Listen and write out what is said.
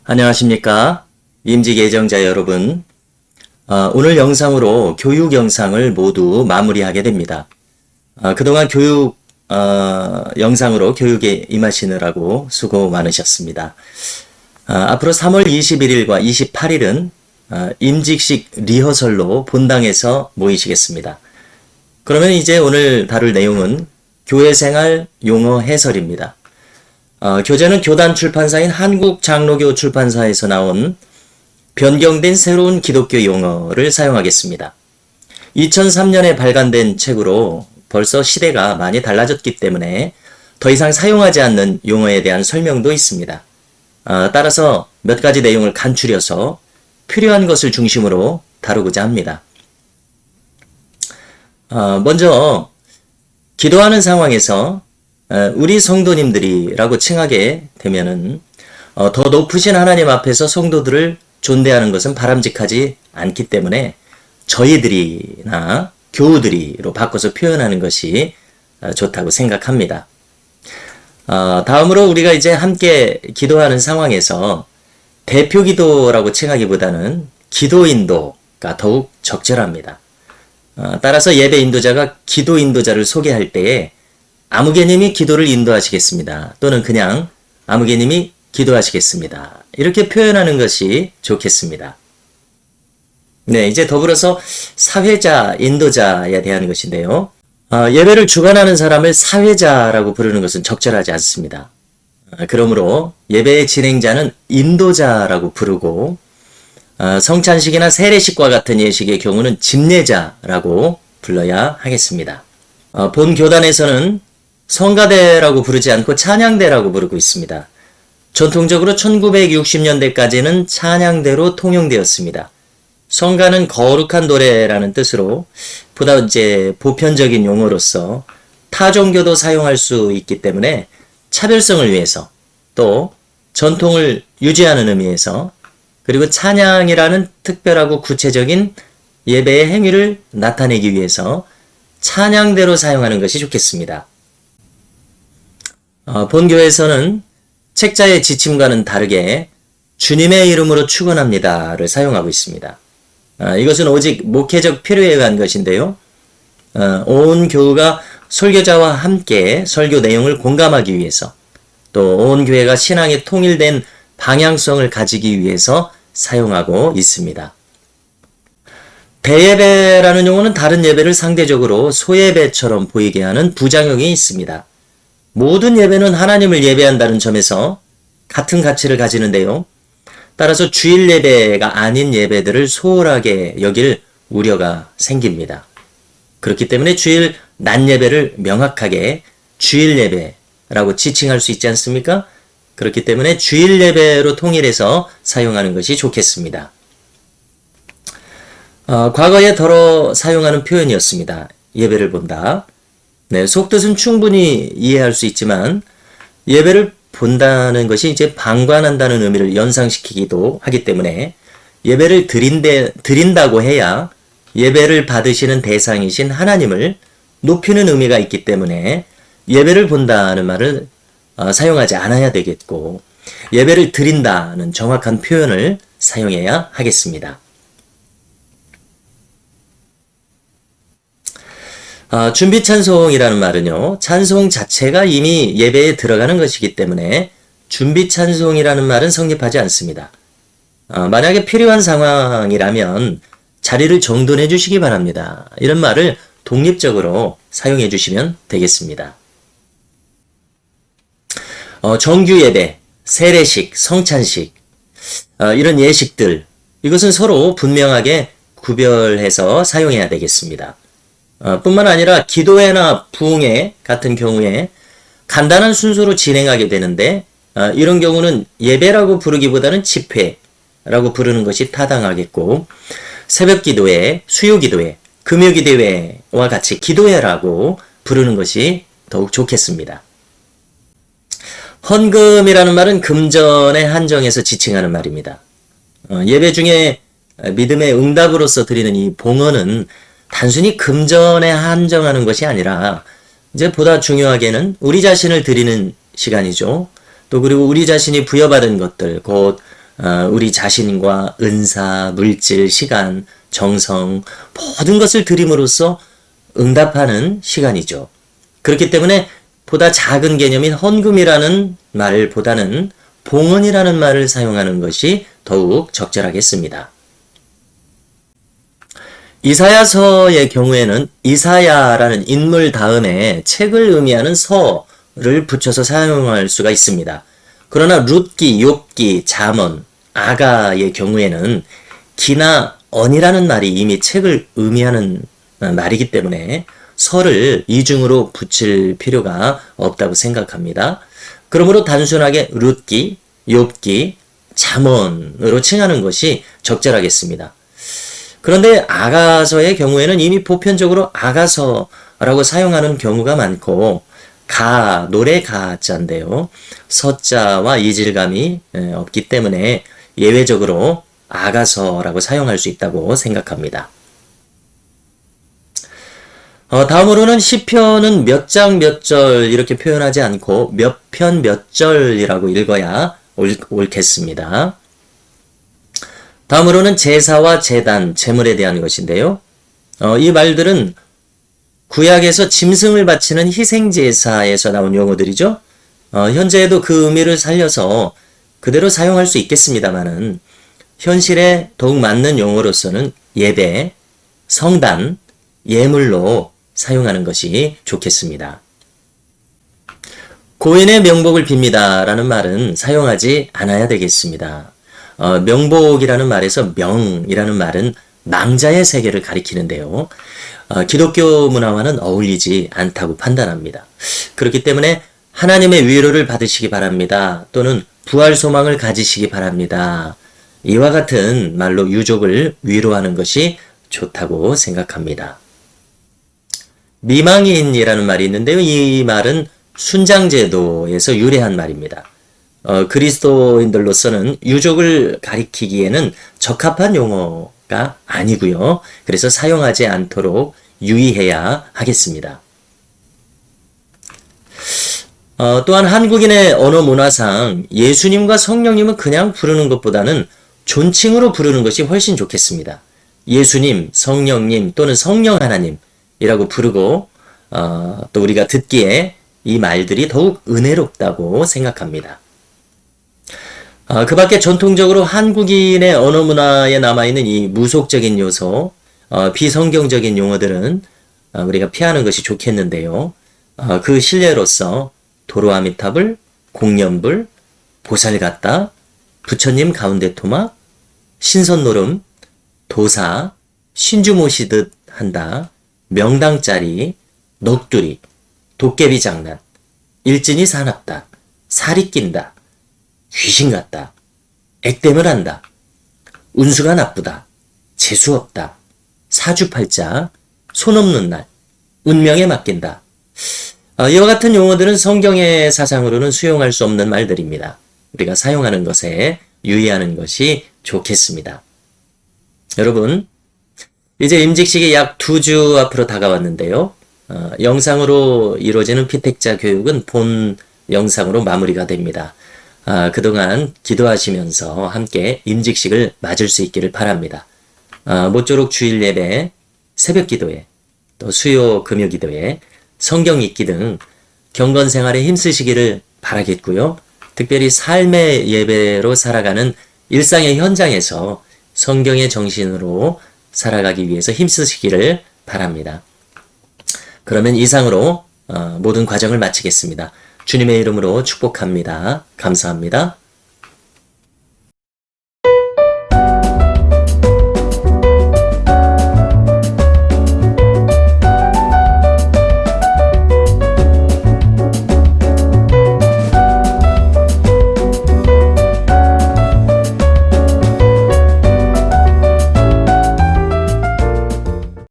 안녕하십니까? 임직 예정자 여러분. 오늘 영상으로 교육 영상을 모두 마무리하게 됩니다. 그동안 교육 영상으로 교육에 임하시느라고 수고 많으셨습니다. 앞으로 3월 21일과 28일은 임직식 리허설로 본당에서 모이시겠습니다. 그러면 이제 오늘 다룰 내용은 교회생활 용어 해설입니다. 교재는 교단 출판사인 한국장로교 출판사에서 나온 변경된 새로운 기독교 용어를 사용하겠습니다. 2003년에 발간된 책으로 벌써 시대가 많이 달라졌기 때문에 더 이상 사용하지 않는 용어에 대한 설명도 있습니다. 따라서 몇 가지 내용을 간추려서 필요한 것을 중심으로 다루고자 합니다. 먼저 기도하는 상황에서 우리 성도님들이라고 칭하게 되면은 더 높으신 하나님 앞에서 성도들을 존대하는 것은 바람직하지 않기 때문에 저희들이나 교우들이로 바꿔서 표현하는 것이 좋다고 생각합니다. 다음으로 우리가 이제 함께 기도하는 상황에서 대표 기도라고 칭하기보다는 기도 인도가 더욱 적절합니다. 따라서 예배 인도자가 기도 인도자를 소개할 때에 아무개님이 기도를 인도하시겠습니다. 또는 그냥 아무개님이 기도하시겠습니다. 이렇게 표현하는 것이 좋겠습니다. 네, 이제 더불어서 사회자, 인도자에 대한 것인데요. 예배를 주관하는 사람을 사회자라고 부르는 것은 적절하지 않습니다. 그러므로 예배의 진행자는 인도자라고 부르고 성찬식이나 세례식과 같은 예식의 경우는 집례자라고 불러야 하겠습니다. 본 교단에서는 성가대라고 부르지 않고 찬양대라고 부르고 있습니다. 전통적으로 1960년대까지는 찬양대로 통용되었습니다. 성가는 거룩한 노래라는 뜻으로 보다 이제 보편적인 용어로서 타 종교도 사용할 수 있기 때문에 차별성을 위해서 또 전통을 유지하는 의미에서 그리고 찬양이라는 특별하고 구체적인 예배의 행위를 나타내기 위해서 찬양대로 사용하는 것이 좋겠습니다. 본교에서는 책자의 지침과는 다르게 주님의 이름으로 축원합니다를 사용하고 있습니다. 이것은 오직 목회적 필요에 의한 것인데요. 온 교우가 설교자와 함께 설교 내용을 공감하기 위해서 또 온 교회가 신앙에 통일된 방향성을 가지기 위해서 사용하고 있습니다. 대예배라는 용어는 다른 예배를 상대적으로 소예배처럼 보이게 하는 부작용이 있습니다. 모든 예배는 하나님을 예배한다는 점에서 같은 가치를 가지는데요. 따라서 주일 예배가 아닌 예배들을 소홀하게 여길 우려가 생깁니다. 그렇기 때문에 주일 낮 예배를 명확하게 주일 예배라고 지칭할 수 있지 않습니까? 그렇기 때문에 주일 예배로 통일해서 사용하는 것이 좋겠습니다. 과거에 더러 사용하는 표현이었습니다. 예배를 본다. 네, 속뜻은 충분히 이해할 수 있지만 예배를 본다는 것이 이제 방관한다는 의미를 연상시키기도 하기 때문에 예배를 드린다고 해야 예배를 받으시는 대상이신 하나님을 높이는 의미가 있기 때문에 예배를 본다는 말을 사용하지 않아야 되겠고 예배를 드린다는 정확한 표현을 사용해야 하겠습니다. 준비 찬송이라는 말은요, 찬송 자체가 이미 예배에 들어가는 것이기 때문에 준비 찬송이라는 말은 성립하지 않습니다. 만약에 필요한 상황이라면 자리를 정돈해 주시기 바랍니다. 이런 말을 독립적으로 사용해 주시면 되겠습니다. 정규 예배, 세례식, 성찬식, 이런 예식들, 이것은 서로 분명하게 구별해서 사용해야 되겠습니다. 뿐만 아니라 기도회나 부흥회 같은 경우에 간단한 순서로 진행하게 되는데 이런 경우는 예배라고 부르기보다는 집회라고 부르는 것이 타당하겠고 새벽기도회, 수요기도회, 금요기도회와 같이 기도회라고 부르는 것이 더욱 좋겠습니다. 헌금이라는 말은 금전에 한정해서 지칭하는 말입니다. 예배 중에 믿음의 응답으로서 드리는 이 봉헌은 단순히 금전에 한정하는 것이 아니라 이제 보다 중요하게는 우리 자신을 드리는 시간이죠. 또 그리고 우리 자신이 부여받은 것들, 곧 우리 자신과 은사, 물질, 시간, 정성 모든 것을 드림으로써 응답하는 시간이죠. 그렇기 때문에 보다 작은 개념인 헌금이라는 말보다는 봉헌이라는 말을 사용하는 것이 더욱 적절하겠습니다. 이사야서의 경우에는 이사야라는 인물 다음에 책을 의미하는 서를 붙여서 사용할 수가 있습니다. 그러나 룻기, 욥기, 잠언, 아가의 경우에는 기나 언이라는 말이 이미 책을 의미하는 말이기 때문에 서를 이중으로 붙일 필요가 없다고 생각합니다. 그러므로 단순하게 룻기, 욥기, 잠언으로 칭하는 것이 적절하겠습니다. 그런데 아가서의 경우에는 이미 보편적으로 아가서라고 사용하는 경우가 많고 노래 가자인데요. 서자와 이질감이 없기 때문에 예외적으로 아가서라고 사용할 수 있다고 생각합니다. 다음으로는 시편은 몇 장 몇 절 이렇게 표현하지 않고 몇 편 몇 절이라고 읽어야 옳겠습니다. 다음으로는 제사와 제단, 제물에 대한 것인데요. 이 말들은 구약에서 짐승을 바치는 희생제사에서 나온 용어들이죠. 현재에도 그 의미를 살려서 그대로 사용할 수 있겠습니다만은 현실에 더욱 맞는 용어로서는 예배, 성단, 예물로 사용하는 것이 좋겠습니다. 고인의 명복을 빕니다 라는 말은 사용하지 않아야 되겠습니다. 명복이라는 말에서 명이라는 말은 망자의 세계를 가리키는데요. 기독교 문화와는 어울리지 않다고 판단합니다. 그렇기 때문에 하나님의 위로를 받으시기 바랍니다. 또는 부활 소망을 가지시기 바랍니다. 이와 같은 말로 유족을 위로하는 것이 좋다고 생각합니다. 미망인이라는 말이 있는데요. 이 말은 순장제도에서 유래한 말입니다. 그리스도인들로서는 유족을 가리키기에는 적합한 용어가 아니고요. 그래서 사용하지 않도록 유의해야 하겠습니다. 또한 한국인의 언어 문화상 예수님과 성령님은 그냥 부르는 것보다는 존칭으로 부르는 것이 훨씬 좋겠습니다. 예수님, 성령님 또는 성령 하나님이라고 부르고 또 우리가 듣기에 이 말들이 더욱 은혜롭다고 생각합니다. 그 밖에 전통적으로 한국인의 언어 문화에 남아있는 이 무속적인 요소, 비성경적인 용어들은 우리가 피하는 것이 좋겠는데요. 그 실례로서 도로아미타불, 공연불, 보살같다, 부처님 가운데 토막, 신선노름, 도사, 신주 모시듯 한다, 명당짜리, 넋두리, 도깨비 장난, 일진이 사납다, 살이 낀다, 귀신 같다, 액땜을 한다, 운수가 나쁘다, 재수없다, 사주팔자, 손 없는 날, 운명에 맡긴다. 이와 같은 용어들은 성경의 사상으로는 수용할 수 없는 말들입니다. 우리가 사용하는 것에 유의하는 것이 좋겠습니다. 여러분, 이제 임직식이 약 2주 앞으로 다가왔는데요. 영상으로 이루어지는 피택자 교육은 본 영상으로 마무리가 됩니다. 그동안 기도하시면서 함께 임직식을 맞을 수 있기를 바랍니다. 모쪼록 주일 예배, 새벽 기도회, 또 수요 금요 기도회, 성경 읽기 등 경건 생활에 힘쓰시기를 바라겠고요. 특별히 삶의 예배로 살아가는 일상의 현장에서 성경의 정신으로 살아가기 위해서 힘쓰시기를 바랍니다. 그러면 이상으로 모든 과정을 마치겠습니다. 주님의 이름으로 축복합니다. 감사합니다.